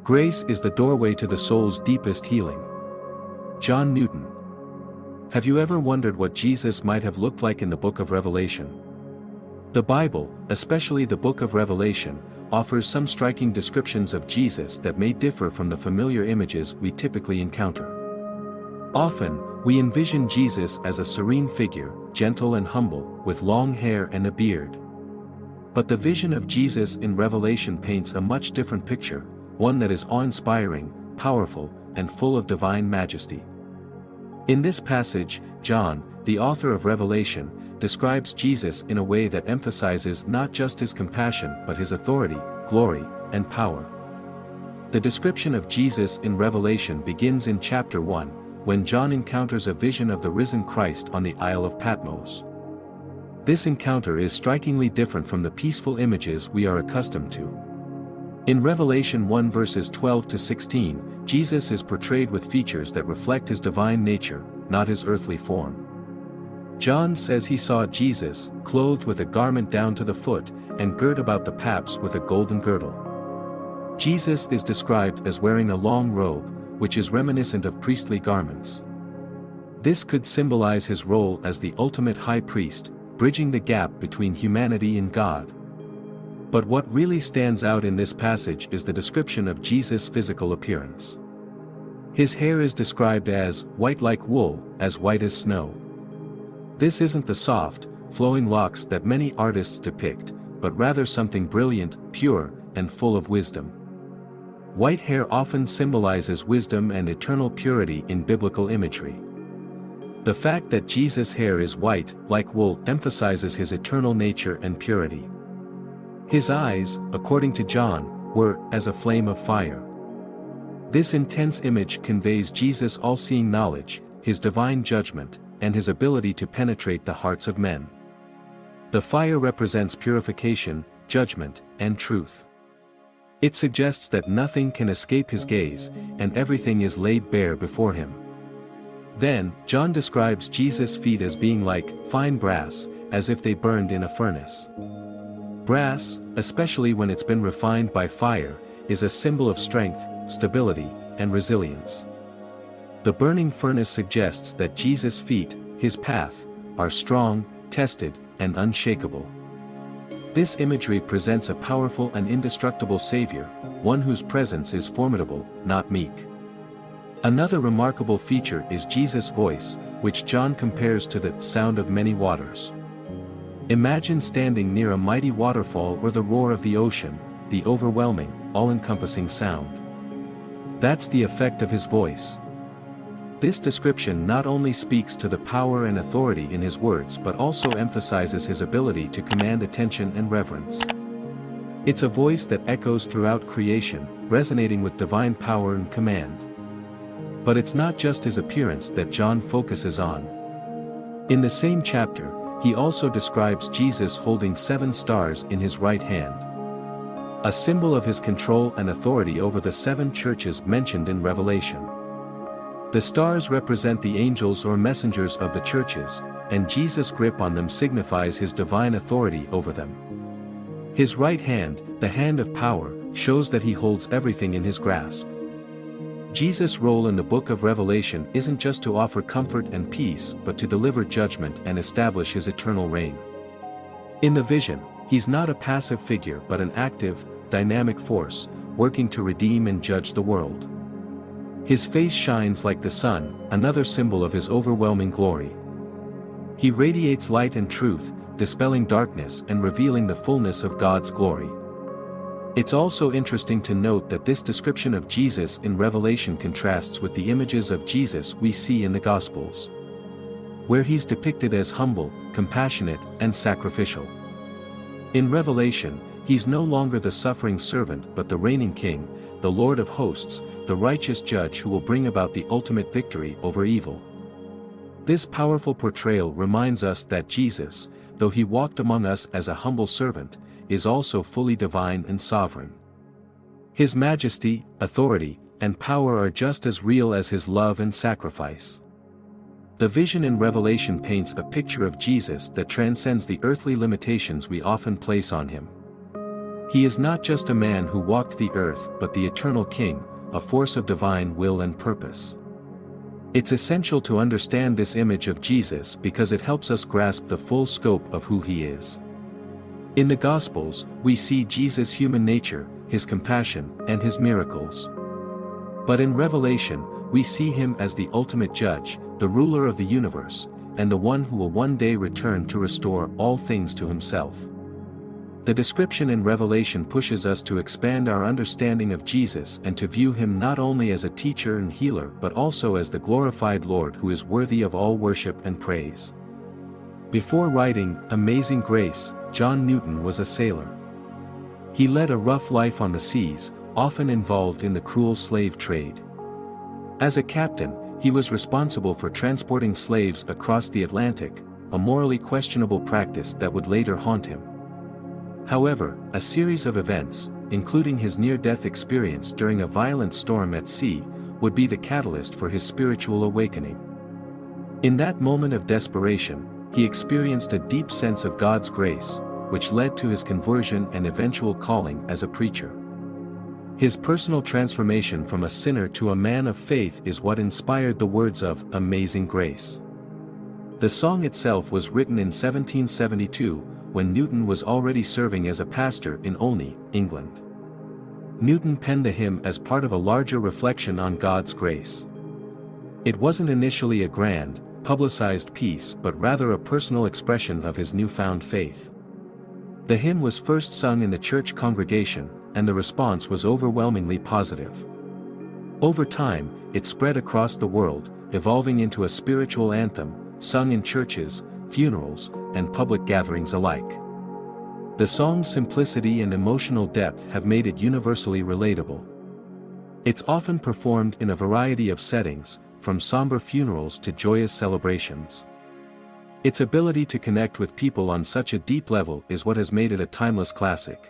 Grace is the doorway to the soul's deepest healing. John Newton. Have you ever wondered what Jesus might have looked like in the book of Revelation? The Bible, especially the book of Revelation, offers some striking descriptions of Jesus that may differ from the familiar images we typically encounter. Often, we envision Jesus as a serene figure, gentle and humble, with long hair and a beard. But the vision of Jesus in Revelation paints a much different picture, one that is awe-inspiring, powerful, and full of divine majesty. In this passage, John, the author of Revelation, describes Jesus in a way that emphasizes not just his compassion but his authority, glory, and power. The description of Jesus in Revelation begins in chapter 1, when John encounters a vision of the risen Christ on the Isle of Patmos. This encounter is strikingly different from the peaceful images we are accustomed to. In Revelation 1 verses 12 to 16, Jesus is portrayed with features that reflect his divine nature, not his earthly form. John says he saw Jesus, clothed with a garment down to the foot, and girt about the paps with a golden girdle. Jesus is described as wearing a long robe, which is reminiscent of priestly garments. This could symbolize his role as the ultimate high priest, bridging the gap between humanity and God. But what really stands out in this passage is the description of Jesus' physical appearance. His hair is described as white like wool, as white as snow. This isn't the soft, flowing locks that many artists depict, but rather something brilliant, pure, and full of wisdom. White hair often symbolizes wisdom and eternal purity in biblical imagery. The fact that Jesus' hair is white, like wool, emphasizes his eternal nature and purity. His eyes, according to John, were as a flame of fire. This intense image conveys Jesus' all-seeing knowledge, his divine judgment, and his ability to penetrate the hearts of men. The fire represents purification, judgment, and truth. It suggests that nothing can escape his gaze, and everything is laid bare before him. Then, John describes Jesus' feet as being like fine brass, as if they burned in a furnace. Brass, especially when it's been refined by fire, is a symbol of strength, stability, and resilience. The burning furnace suggests that Jesus' feet, his path, are strong, tested, and unshakable. This imagery presents a powerful and indestructible Savior, one whose presence is formidable, not meek. Another remarkable feature is Jesus' voice, which John compares to the sound of many waters. Imagine standing near a mighty waterfall or the roar of the ocean, the overwhelming, all-encompassing sound. That's the effect of his voice. This description not only speaks to the power and authority in his words but also emphasizes his ability to command attention and reverence. It's a voice that echoes throughout creation, resonating with divine power and command. But it's not just his appearance that John focuses on. In the same chapter, he also describes Jesus holding 7 stars in his right hand, a symbol of his control and authority over the 7 churches mentioned in Revelation. The stars represent the angels or messengers of the churches, and Jesus' grip on them signifies his divine authority over them. His right hand, the hand of power, shows that he holds everything in his grasp. Jesus' role in the book of Revelation isn't just to offer comfort and peace but to deliver judgment and establish his eternal reign. In the vision, he's not a passive figure but an active, dynamic force, working to redeem and judge the world. His face shines like the sun, another symbol of his overwhelming glory. He radiates light and truth, dispelling darkness and revealing the fullness of God's glory. It's also interesting to note that this description of Jesus in Revelation contrasts with the images of Jesus we see in the Gospels, where he's depicted as humble, compassionate, and sacrificial. In Revelation, he's no longer the suffering servant but the reigning king, the Lord of hosts, the righteous judge who will bring about the ultimate victory over evil. This powerful portrayal reminds us that Jesus, though he walked among us as a humble servant, is also fully divine and sovereign. His majesty, authority, and power are just as real as his love and sacrifice. The vision in Revelation paints a picture of Jesus that transcends the earthly limitations we often place on him. He is not just a man who walked the earth but the eternal King, a force of divine will and purpose. It's essential to understand this image of Jesus because it helps us grasp the full scope of who he is. In the Gospels, we see Jesus' human nature, his compassion, and his miracles. But in Revelation, we see him as the ultimate judge, the ruler of the universe, and the one who will one day return to restore all things to himself. The description in Revelation pushes us to expand our understanding of Jesus and to view him not only as a teacher and healer but also as the glorified Lord who is worthy of all worship and praise. Before writing Amazing Grace, John Newton was a sailor. He led a rough life on the seas, often involved in the cruel slave trade. As a captain, he was responsible for transporting slaves across the Atlantic, a morally questionable practice that would later haunt him. However, a series of events, including his near-death experience during a violent storm at sea, would be the catalyst for his spiritual awakening. In that moment of desperation, he experienced a deep sense of God's grace, which led to his conversion and eventual calling as a preacher. His personal transformation from a sinner to a man of faith is what inspired the words of Amazing Grace. The song itself was written in 1772, when Newton was already serving as a pastor in Olney, England. Newton penned the hymn as part of a larger reflection on God's grace. It wasn't initially a grand, publicized piece but rather a personal expression of his newfound faith. The hymn was first sung in the church congregation, and the response was overwhelmingly positive. Over time, it spread across the world, evolving into a spiritual anthem, sung in churches, funerals, and public gatherings alike. The song's simplicity and emotional depth have made it universally relatable. It's often performed in a variety of settings, from somber funerals to joyous celebrations. Its ability to connect with people on such a deep level is what has made it a timeless classic.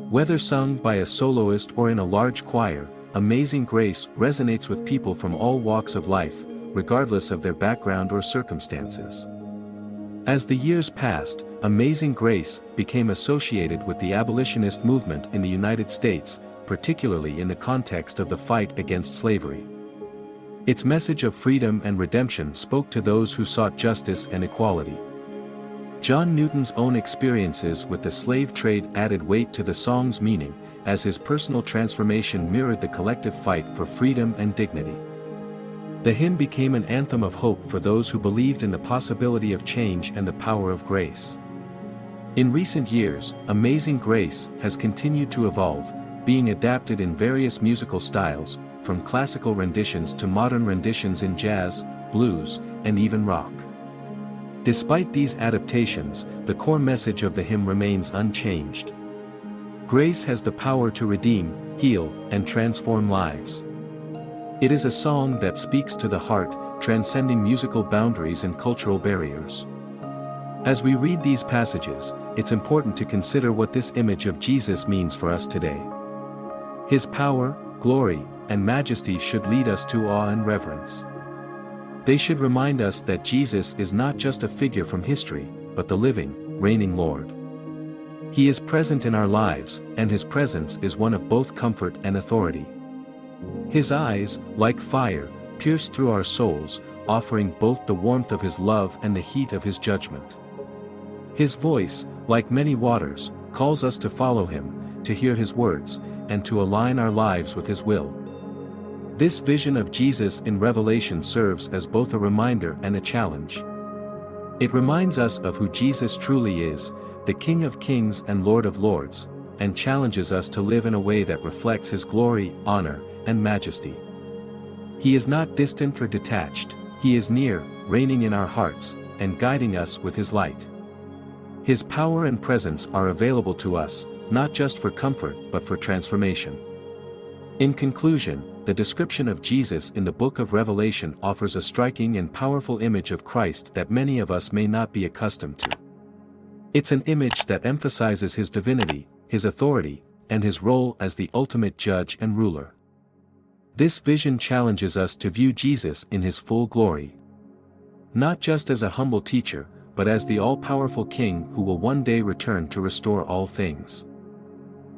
Whether sung by a soloist or in a large choir, Amazing Grace resonates with people from all walks of life, regardless of their background or circumstances. As the years passed, Amazing Grace became associated with the abolitionist movement in the United States, particularly in the context of the fight against slavery. Its message of freedom and redemption spoke to those who sought justice and equality. John Newton's own experiences with the slave trade added weight to the song's meaning, as his personal transformation mirrored the collective fight for freedom and dignity. The hymn became an anthem of hope for those who believed in the possibility of change and the power of grace. In recent years, Amazing Grace has continued to evolve, being adapted in various musical styles, from classical renditions to modern renditions in jazz, blues, and even rock. Despite these adaptations, the core message of the hymn remains unchanged. Grace has the power to redeem, heal, and transform lives. It is a song that speaks to the heart, transcending musical boundaries and cultural barriers. As we read these passages, it's important to consider what this image of Jesus means for us today. His power, glory, and majesty should lead us to awe and reverence. They should remind us that Jesus is not just a figure from history, but the living, reigning Lord. He is present in our lives, and his presence is one of both comfort and authority. His eyes, like fire, pierce through our souls, offering both the warmth of his love and the heat of his judgment. His voice, like many waters, calls us to follow him, to hear his words, and to align our lives with his will. This vision of Jesus in Revelation serves as both a reminder and a challenge. It reminds us of who Jesus truly is, the King of Kings and Lord of Lords, and challenges us to live in a way that reflects his glory, honor, and majesty. He is not distant or detached, he is near, reigning in our hearts, and guiding us with his light. His power and presence are available to us, not just for comfort but for transformation. In conclusion, the description of Jesus in the book of Revelation offers a striking and powerful image of Christ that many of us may not be accustomed to. It's an image that emphasizes his divinity, his authority, and his role as the ultimate judge and ruler. This vision challenges us to view Jesus in his full glory. Not just as a humble teacher, but as the all-powerful King who will one day return to restore all things.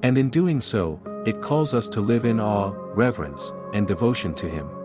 And in doing so, it calls us to live in awe, reverence, and devotion to Him.